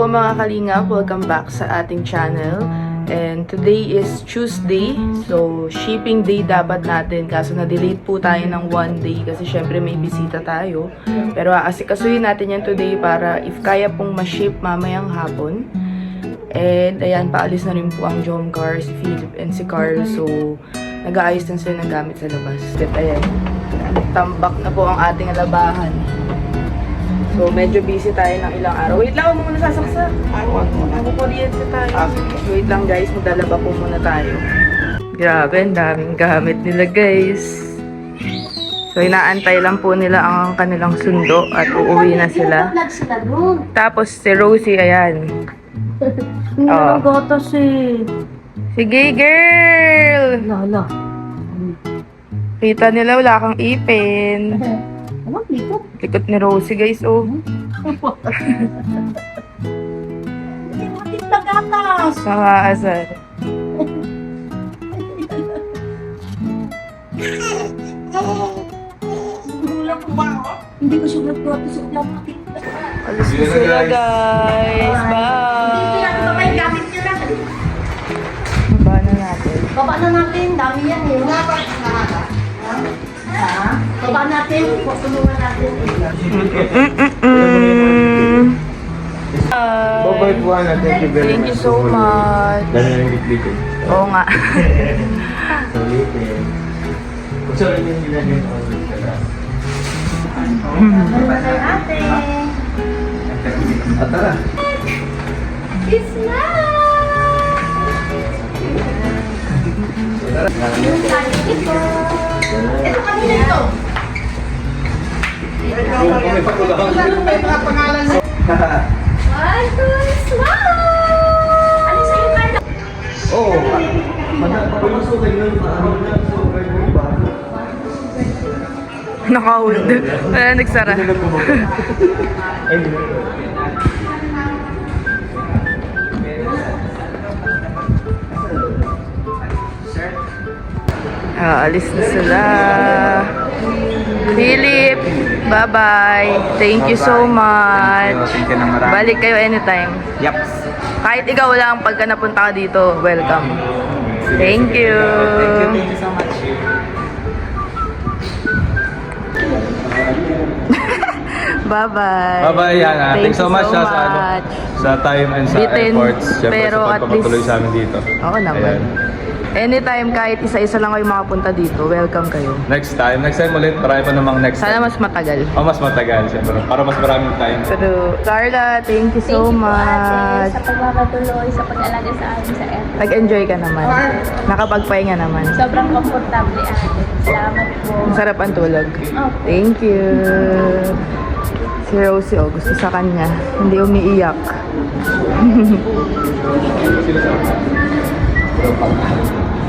po mga kalingap, welcome back sa ating channel. And today is Tuesday, so shipping day dapat natin, kaso na-delay po tayo ng 1 day kasi syempre may bisita tayo. Pero aasikasuhin natin yan today para if kaya pong ma-ship mamayang hapon. And ayan, paalis na rin po ang Jomcar, si Philip and si Carl, so nag-aayos na sila ng gamit sa labas. At ayan, tambak na po ang ating labahan. So, medyo busy tayo ng ilang araw. Wait lang, huwag muna sasaksa. Ako-kuryente tayo. Wait lang guys, maglalaba po muna tayo. Grabe, ang daming gamit nila guys. So, inaantay lang po nila ang kanilang sundo at uuwi na sila. Tapos si Rosie, ayan. Hindi na gatas eh. Sige girl! Lala. Kita nila wala kang ipin. Anong likot? Likot ni Rosie guys, oh. Hindi matit na gatas. Nakakasar. Gulang ko ba ako? Hindi ko sulat gatas. Ulang matit na. Alis na sila guys. Hindi natin ba Bye! may gamit nyo na? Baba na natin. Baba na natin. Dami yan eh. Ha? Baba natin. Tulungan natin. Bye-bye po, Ana. Thank you very Thank much. you so much. Dami na rin bitbitin. Oo nga. Ulitin. Kung sa ulitin nila yung ulit ka lang. Bye ate. At tara. Kiss na! Ito kanina ito. May mga pangalan mo. One, two, smile! Ano sa'yo, Carla? Oo. Pag-usukay nun, pag-usukay mo ba? Naka-hold. Wala nagsara. Ay, Alis na sila. Philip, bye-bye. Thank you so much. Thank you na marami. Balik kayo anytime. Yep. Kahit ikaw lang, pagka napunta ka dito, welcome. Thank you. Thank you so much. Bye-bye. Bye-bye, Yana. Thanks so much, so sa time and sa Bitin, efforts. Siyempre, pero sa at pagpapatuloy least- sa amin dito. Oo naman. Ayan. Anytime, kahit isa-isa lang kayo makapunta dito, welcome kayo. Next time ulit. Marami pa namang next Sana time. mas matagal. Mas matagal, siyempre. Para mas maraming time. Pero, Carla, thank you so much. Sa pagpapatuloy, sa pag-alaga sa amin sa airport. Nag-enjoy ka naman. Nakapagpahinga naman. Sobrang komportable ate. Salamat po. Ang sarap ang tulog. Thank you. Si Rosie, oh, gusto sa kanya. Hindi umiiyak.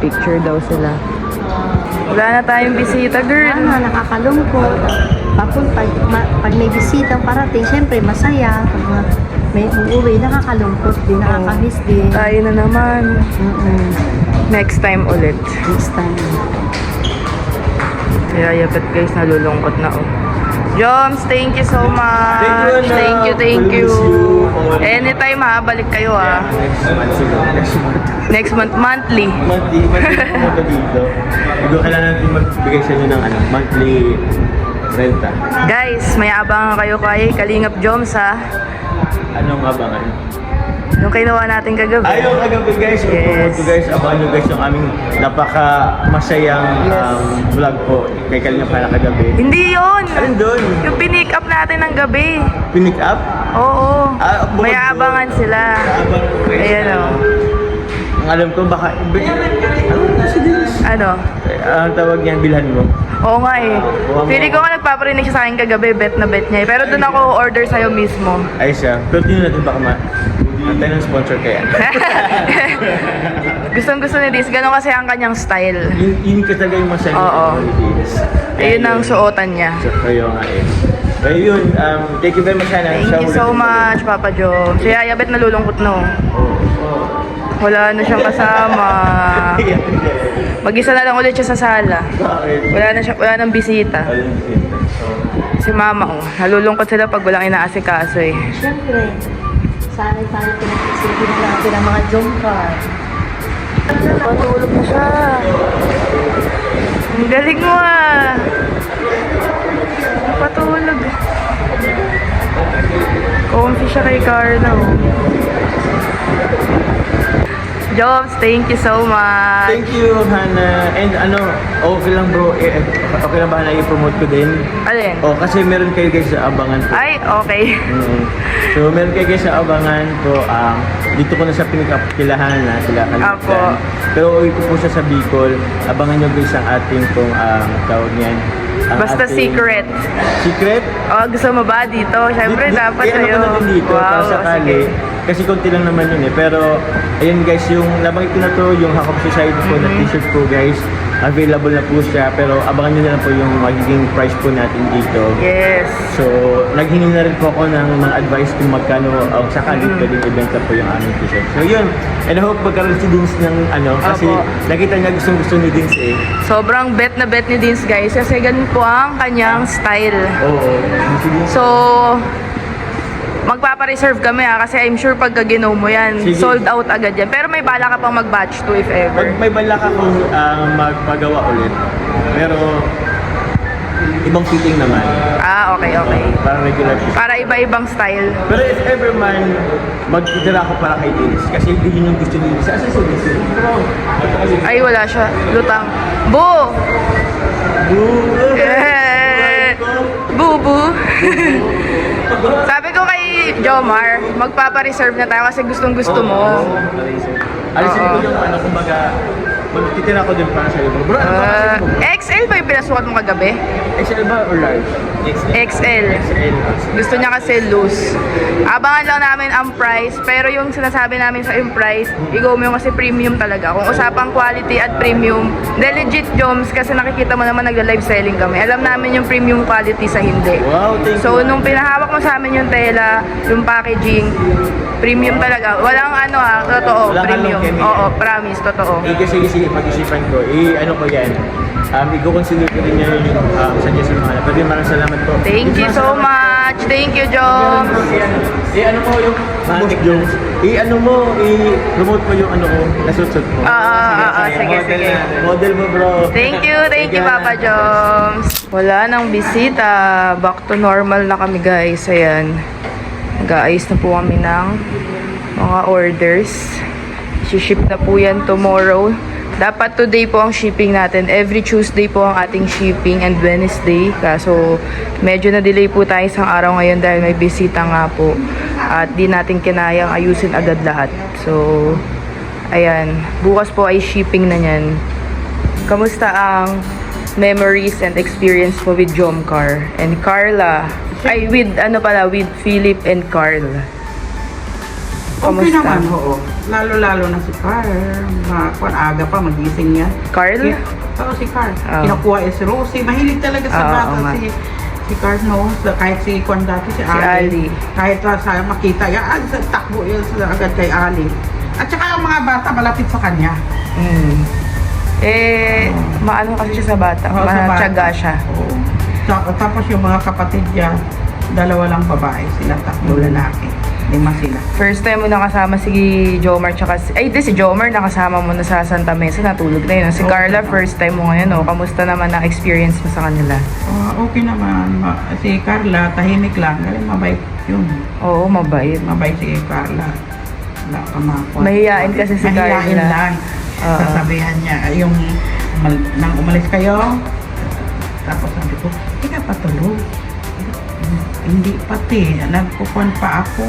Picture daw sila. Wala na tayong bisita, girl. Nakakalungkot. Pag may bisitang parating, syempre masaya. Pag may uuwi, nakakalungkot din, nakakamiss din. Tayo na naman. Next time ulit. Next time. Kaya yapit guys, nalulungkot na oh. Joms, thank you so much. Thank you, Ana. Thank you. We'll miss you. Anytime ha, balik kayo ha. Next month siguro. Next month. Next month, monthly. Monthly pumunta dito. Hindi kailangan natin magbigay sa inyo ng monthly renta. Guys, may abangan kayo kay Kalingap Joms ha. Anong abangan? Yung kinuha natin kagabi. Ayaw kagabi guys, Yes. guys, abangan nyo guys yung aming napaka-masayang Yes. vlog po kay Kalinga para kagabi. Hindi yun! Alin doon? Yung pinick up natin ng gabi. Pinick up? Oo. Bukod May doon. abangan sila. Abangan ko guys. Ayan o. Ang alam ko baka, Ano? ang tawag niyan, bilhan mo. Oo nga eh. Feeling ko nga nagpaparinig siya sa akin kagabi, bet na bet niya eh. Pero doon ako order sa'yo mismo. Ay siya, pero tingnan natin baka antay ng sponsor kaya. Gustong gusto ni Diz. Ganon kasi ang kanyang style. Yun ka talaga yung masaya Oo. Ayun ang suotan niya. So, kayo nga eh. Pero yun, thank you very much, Hannah. Thank you so much, Papa Joe. Si Yaya bet nalulungkot no. Wala na siyang kasama. Mag-isa na lang ulit siya sa sala. Wala nang bisita. Si Mama, oh. Nalulungkot sila pag walang inaasikaso eh. Siyempre, Sanay-sanay pinag-isipin na natin ang mga jump car. Patulog na siya. Ang galing mo ah. Patulog. Comfy siya kay Carla. Oh. Jobs, thank you so much. Thank you, Hana. And okay lang bro, okay lang ba na i-promote ko din? Alin? Oh, kasi meron kayo guys sa abangan ko. Ay, okay. So, meron kayo guys sa abangan ko. Dito ko na sa pick up kila Hana, sila Apo. Kalimutan. Pero uwi ko po siya sa Bicol. Abangan nyo guys ang ating pong tawag niyan. Ang Basta ating- secret. Secret? Oh, gusto mo ba dito? Siyempre, dapat ano sa'yo. ko na din dito, para sakali. sige. Kasi konti lang naman yun eh. Pero, ayun guys, yung nabanggit ko na to, yung Hakop Society po na t-shirt ko guys, available na po siya. Pero abangan nyo na lang po yung magiging price po natin dito. Yes. So, naghingi na rin po ako ng mga advice kung magkano sakali pwedeng ibenta po yung aming t-shirt. So, yun. And I hope magkaroon si Dins ng kasi Opo. nakita niya gusto ni Dins eh. Sobrang bet na bet ni Dins, guys. Kasi ganun po ang kanyang style. Oo. Si Dins. So, magpapa-reserve kami kasi I'm sure pagka ginom mo yan, Sige. sold out agad yan. Pero may bala ka pang mag-batch to if ever. May balak akong magpagawa ulit. Pero, ibang fitting naman. Ah, okay, okay. Para regular fitting. Para iba-ibang style. Pero if ever man, magtitira ako para kay Dins. Kasi hindi yun yung gusto ni Dins. Asa si Dins? Ay, wala siya. Lutang. Bu! Eh, Bu-bu. Sabi ko kay Jomar, magpapa-reserve na tayo kasi gustong gusto mo. Alisin ko Oo. yung kumbaga, magtitira ko din para sa'yo. Bro, ano ba kasi mo? XL ba yung pinasukat mo kagabi? XL ba or large? XL. XL. Gusto niya kasi loose. Abangan lang namin ang price, pero yung sinasabi namin sa yung price, i-go mo yung kasi premium talaga. Kung usapang quality at premium, de legit Joms, kasi nakikita mo naman nagla-live selling kami. Alam namin yung premium quality sa hindi. Wow, thank you. So, nung pinahawak mo sa amin yung tela, yung packaging, premium talaga. Walang totoo, Walang premium. halong chemical. Oo, promise, totoo. Sige, pag-isipan ko. Ano ko yan. I-consider ko din yan yung suggestion mo. Pero maraming salamat po. Thank you so much. Thank you, Joms. Ano mo yung Boss Jones? I-promote mo yung ko, nasutsot mo. Sige. Model mo bro. Thank you, Papa Joms. Wala nang bisita. Back to normal na kami, guys. Ayan. Nag-aayos na po kami ng mga orders. Ship na po yan tomorrow. Dapat today po ang shipping natin. Every Tuesday po ang ating shipping and Wednesday. Kaso medyo na-delay po tayo isang araw ngayon dahil may bisita nga po. At di natin kinayang ayusin agad lahat. So, ayan. Bukas po ay shipping na yan. Kamusta ang memories and experience mo with Jomcar and Carla? Ay, with Philip and Carl. Okay Kamusta? naman, oo. Lalo-lalo na si Carl. Aga pa, magising yan. Carl? Oo, si Carl. Oh. Kinukuha si Rosie. Mahilig talaga sa Oo, bata oo nga. si Carl, no? Kahit si Kwan dati, si Ali. Ali. Kahit sa makita, yan, takbo yan agad kay Ali. At saka ang mga bata malapit sa kanya. Maano kasi siya sa bata. Oo, sa bata. Matyaga siya. Oo. Tapos yung mga kapatid niya, dalawa lang babae. Sila tatlo lalaki. 5 sila. First time mo nakasama si Jomar tsaka si Jomar nakasama mo na sa Santa Mesa, natulog na yun. Si Carla, first time mo ngayon, kamusta naman ang experience mo sa kanila? Okay naman. Si Carla, tahimik lang. Galing mabait yun. Oo, mabait. Mabait si Carla. Wala ka makakwa. Mahihain kasi si Mahihain Carla. lang. Oo. Sasabihan niya, nang umalis kayo, tapos sabi ko, hindi ka patulog. Hindi pati. Nagpupuan pa ako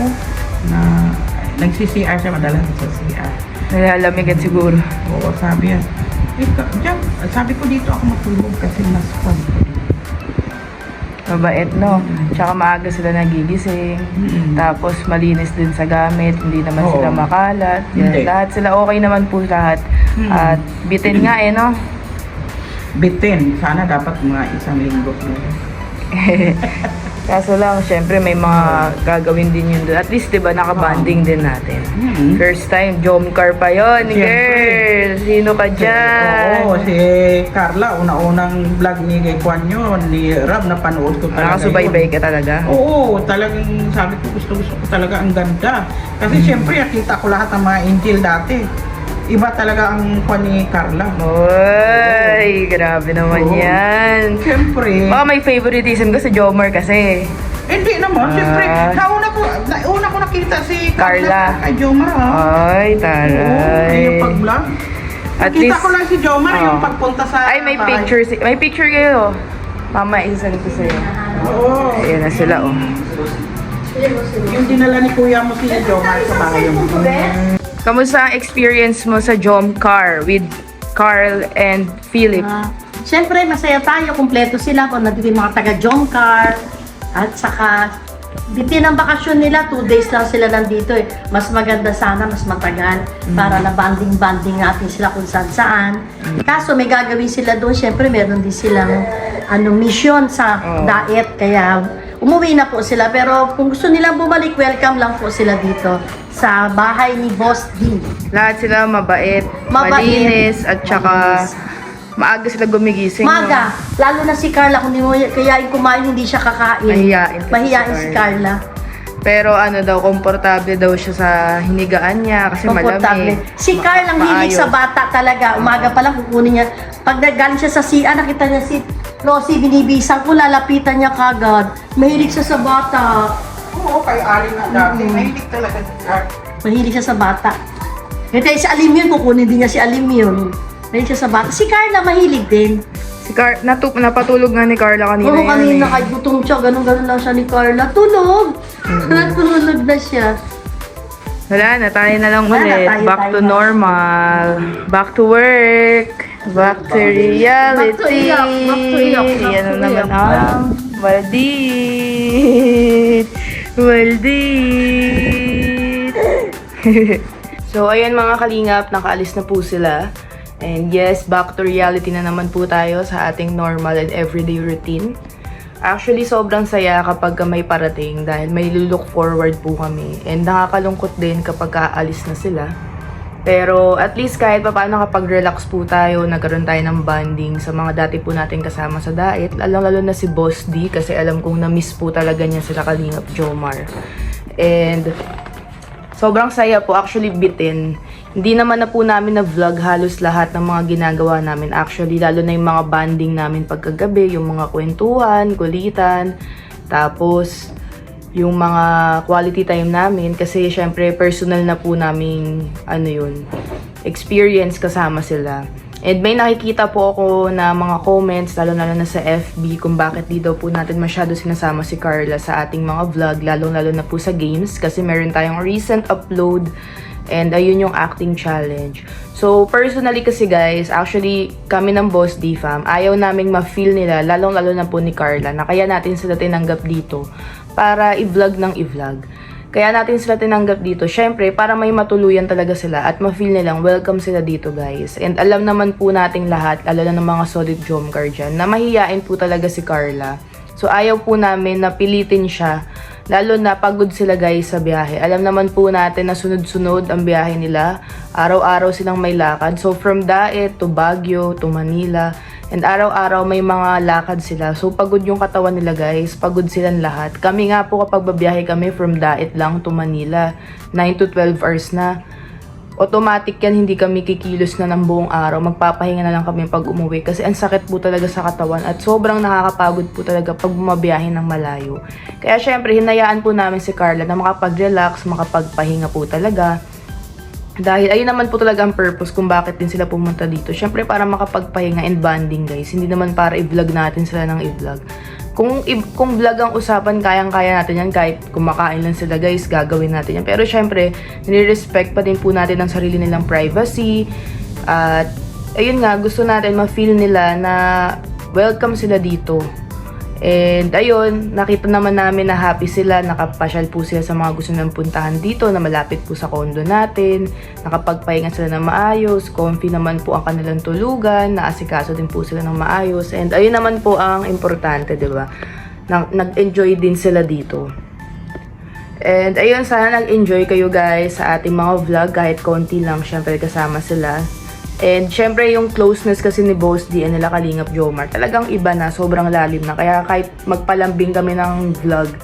na nagsi-CR siya, madalas sa CR. Nalalamigan siguro. Oo, sabi yan. Sabi ko dito ako matulog kasi mas fun. Mabait, no? Tsaka maaga sila nagigising. Tapos malinis din sa gamit. Hindi naman Oo. sila makalat. Yan. Hindi. Lahat sila okay naman po lahat. At bitin nga no? Bitin. Sana dapat mga 1 linggo. Kaso lang, syempre may mga gagawin din yun doon. At least, di ba, nakabanding din natin. First time, Jomcar pa yun, Siyempre. girl. Sino ka dyan? Oo, si Carla, una-unang vlog ni kay Kwan yun, ni Rab, napanood ko talaga Nakasubaybay ka talaga. Oo, talagang sabi ko gusto ko talaga ang ganda. Kasi siyempre nakita ko lahat ng mga angel dati. Iba talaga ang Kwan ni Carla. Uy, grabe naman Oo. yan. Siyempre, Baka may favoritism ka sa Jomar kasi. hindi naman, siyempre, una ko nakita si Carla. Kay Jomar, Ay, Oo, taray. yung pag-vlog. At Nakita least- ko lang si Jomar yung Oo. pagpunta sa Ay, may bahay. picture. May picture kayo. Mama, isasend ko sa'yo. Oo. Ayan na sila, oh. Yung dinala ni kuya mo si Jomar sa bahay mo. Kamusta ang experience mo sa Jomcar with Carl and Philip? Siyempre, masaya tayo. Kumpleto sila kung nandito yung mga taga-Jomcar. At saka, bitin ang bakasyon nila. 2 days lang sila nandito eh. Mas maganda sana, mas matagal. Para na banding-banding natin sila kung saan-saan. Kaso may gagawin sila doon. Siyempre, meron din silang mission sa diet. Kaya, umuwi na po sila. Pero kung gusto nilang bumalik, welcome lang po sila dito sa bahay ni Boss D. Lahat sila mabait, Mabait. malinis, at saka maaga sila gumigising. Maga, lalo na si Carla, kung hindi mo kayain kumain, hindi siya kakain. Mahiyain kasi Mahiyain si si Carla. Pero ano daw, komportable daw siya sa hinigaan niya kasi Komportable. malamig. Si Carl ang hilig sa bata talaga. Umaga pa lang kukunin niya. Pag nagaling siya sa CR, nakita niya si Rosie binibisang ko, lalapitan niya kagad. Mahilig siya sa bata. Oo, kay Ali na dati. Mahilig talaga si Carla. Mahilig siya sa bata. Ito si Alim yun, kukunin din niya si Alim yun. Mahilig siya sa bata. Si Carla mahilig din. Si napatulog nga ni Carla kanina Oo, yan kanina eh. kahit gutom siya, ganun-ganun lang siya ni Carla. Tulog! Natulog na siya. Wala na, tayo na lang Wala na, ulit. tayo Back to na. normal. Back to work. Back to reality. Back to iyak. Yan na naman ang Waldit. Waldit. So, ayan mga kalingap, nakaalis na po sila. And yes, back to reality na naman po tayo sa ating normal and everyday routine. Actually, sobrang saya kapag may parating dahil may look forward po kami. And nakakalungkot din kapag aalis na sila. Pero at least kahit paano kapag relax po tayo, nagkaroon tayo ng bonding sa mga dati po natin kasama sa diet. Lalo na si Boss D kasi alam kong na-miss po talaga niya sila Kalingap Jomar. And sobrang saya po, actually bitin. Hindi naman na po namin na vlog halos lahat ng mga ginagawa namin. Actually, lalo na yung mga banding namin pagkagabi, yung mga kwentuhan, kulitan, tapos yung mga quality time namin. Kasi syempre, personal na po namin, experience kasama sila. And may nakikita po ako na mga comments, lalo na sa FB, kung bakit di daw po natin masyado sinasama si Carla sa ating mga vlog, lalo na po sa games. Kasi meron tayong recent upload. And ayun yung acting challenge. So, personally kasi guys, actually, kami ng Boss D Fam, ayaw naming ma-feel nila, lalong-lalo na po ni Carla, na kaya natin sila tinanggap dito para i-vlog ng i-vlog. Kaya natin sila tinanggap dito, syempre, para may matuluyan talaga sila at ma-feel nilang welcome sila dito guys. And alam naman po nating lahat, lalo na ng mga solid Jomcar dyan, na mahihiyain po talaga si Carla. So, ayaw po namin na pilitin siya. Lalo na pagod sila guys sa biyahe. Alam naman po natin na sunod-sunod ang biyahe nila. Araw-araw silang may lakad. So from Daet to Baguio to Manila. And araw-araw may mga lakad sila. So pagod yung katawan nila guys. Pagod silang lahat. Kami nga po kapag babiyahe kami from Daet lang to Manila. 9 to 12 hours na. Automatic yan, hindi kami kikilos na ng buong araw. Magpapahinga na lang kami pag umuwi. Kasi ang sakit po talaga sa katawan. At sobrang nakakapagod po talaga pag bumabiyahe ng malayo. Kaya syempre, hinayaan po namin si Carla na makapag-relax, makapagpahinga po talaga. Dahil ayun naman po talaga ang purpose kung bakit din sila pumunta dito. Syempre para makapagpahinga and bonding guys. Hindi naman para i-vlog natin sila ng i-vlog. Kung vlog ang usapan, kayang-kaya natin yan. Kahit kumakain lang sila guys, gagawin natin yan. Pero syempre, nire-respect pa din po natin ang sarili nilang privacy. At ayun nga, gusto natin ma-feel nila na welcome sila dito. And ayun, nakita naman namin na happy sila, nakapasyal po sila sa mga gusto nilang puntahan dito na malapit po sa condo natin, nakapagpahinga sila ng maayos, comfy naman po ang kanilang tulugan, naasikaso din po sila ng maayos, and ayun naman po ang importante, di ba? nag-enjoy din sila dito. And ayun, sana nag-enjoy kayo guys sa ating mga vlog, kahit konti lang, syempre kasama sila. And syempre yung closeness kasi ni Boss D and nila Kalingap Jomar, talagang iba na, sobrang lalim na. Kaya kahit magpalambing kami ng vlog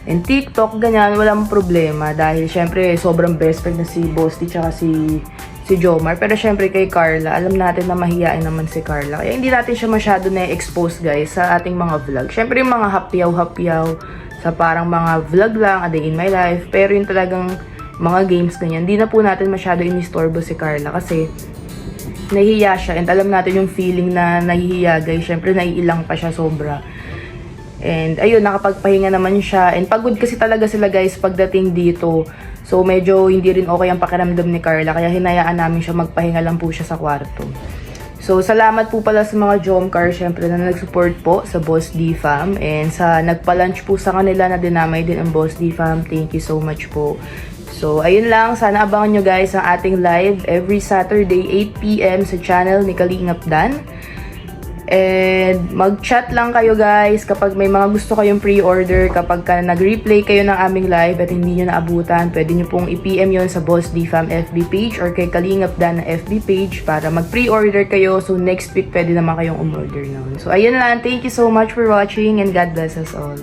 and TikTok, ganyan, walang problema. Dahil syempre sobrang best friend na si Boss D tsaka si Jomar. Pero syempre kay Carla, alam natin na mahihain naman si Carla. Kaya hindi natin siya masyado na-expose guys sa ating mga vlog. Syempre yung mga hapyaw-hapyaw, sa parang mga vlog lang, a day in my life. Pero yung talagang mga games ganyan, hindi na po natin masyado inistorbo si Carla kasi nahihiya siya. And alam natin yung feeling na nahihiya guys. Syempre naiilang pa siya sobra. And ayun, nakapagpahinga naman siya. And pagod kasi talaga sila guys pagdating dito. So medyo hindi rin okay ang pakiramdam ni Carla. Kaya hinayaan namin siya, magpahinga lang po siya sa kwarto. So, salamat po pala sa mga Jomcar, syempre, na nag-support po sa Boss D Fam. And sa nagpa-lunch po sa kanila na dinamay din ang Boss D Fam. Thank you so much po. So, ayun lang. Sana abangan nyo guys ang ating live every Saturday, 8 PM sa channel ni Kalingap Dan. And mag-chat lang kayo guys kapag may mga gusto kayong pre-order, kapag nag-replay kayo ng aming live at hindi nyo naabutan, pwede nyo pong i-PM yon sa Boss D Fam FB page or kay Kalingap Dan na FB page para mag-pre-order kayo. So next week pwede naman kayong umorder nun. So ayun lang, thank you so much for watching and God bless us all.